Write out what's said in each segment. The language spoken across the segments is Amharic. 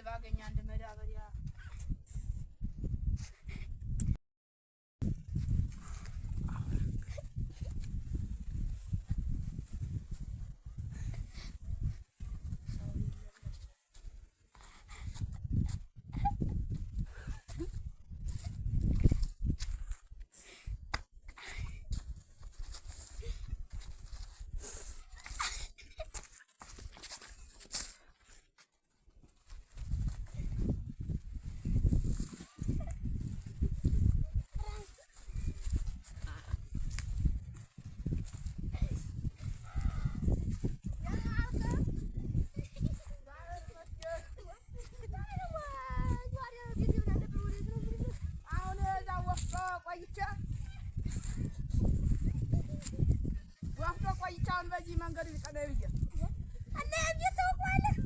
ባገኝ አንድ መዳበሪያ በዚህ መንገድ ቢቀናይ ብዬ እና እንዴት ታውቃለህ?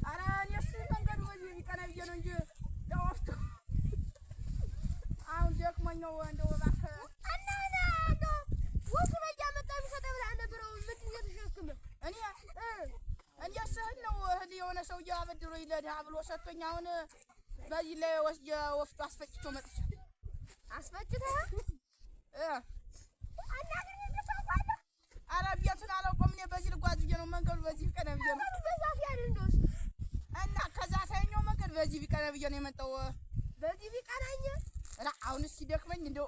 ኧረ እኔስ መንገዱ በዚህ ቢቀናይ ብዬ ነው እንጂ ለወፍቶ አሁን ደክሞኝ ነው እንደው እባክህ እና እንደው ወፉን እያመጣ የሚሰጠው ብለህ ነበረው ምንድን ነው የተሸከመው? እኔስ እህል ነው እህል የሆነ ሰውዬ አበድሮኝ ለድሀ ብሎ ሰጥቶኝ አሁን በዚህ ላይ ወስጄ ወፍጮ አስፈጭቶ መጥቼ አስፈጭተህ ኧረ ቤቱን አላውቀውም እኔ በዚህ ልጓዝ ብዬ ነው መንገዱ በዚህ ቢቀናይ ብዬ ነው እና ከዛ ሳይኛው መንገድ በዚህ ቢቀናይ ብዬ ነው የመጣው በዚህ ቢቀናኝ አሁንስ ሲደክመኝ እንደው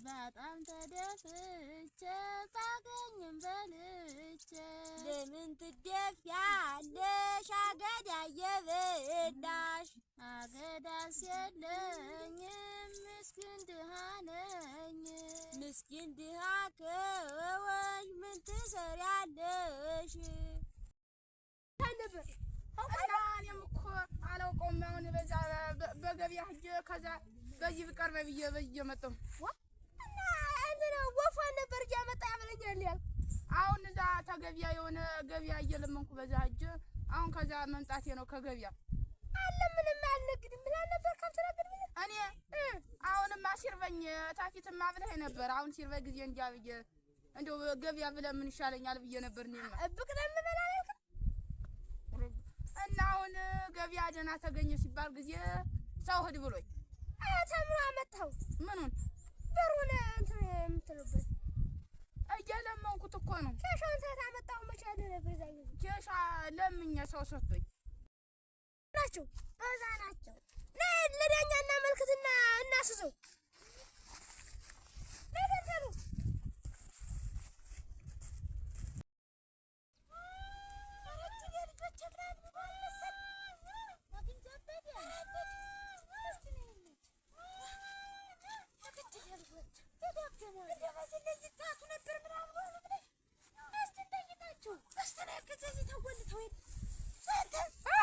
በጣም ተደፍቼ ባገኝም በልቼ ለምን ትደፊያለሽ አገዳ እየበላሽ አገዳስ የለኝም ምስኪን ድሃ ነኝ ምስኪን ድሃ ከወይ ምን ትሰሪያለሽ ነበር እኔም እኮ አላውቀውም አሁን በዛ በገበያ ሂጅ ከዛ በዚህ ብቀርበ ብዬ በዚህ መጣሁ እና ወፏን ነበር እያመጣ ያበለኛል ያልኩ አሁን እዛ ተገበያ የሆነ ገበያ እየለመንኩ በዛ ሂጅ አሁን ከዛ መምጣቴ ነው ከገበያ አለ ምንም አልነግድም ብላ ነበር ካልተናገድ እኔ አሁንማ ሲርበኝ ታፊትማ ብለኸኝ ነበር አሁን ሲርበኝ ጊዜ እንጃ ብዬ እንደው ገበያ ብለህ ምን ይሻለኛል ብዬ ነበር እኔማ ብቅደም በላ ያልኩ እና አሁን ገበያ ደህና ተገኘ ሲባል ጊዜ ሰው ሂድ ብሎኝ ተምሮ አመጣው ምኑን በሩን እንትን የምትሉበት እየለመንኩት እኮ ነው ኬሻውን ታመጣው መቼ ነበር ዛሬ ኬሻ ለምኜ ሰው ሰጥቶኝ ናቸው እዛ ናቸው ለዳኛና መልክትና እናስዘው ለደንደሩ እ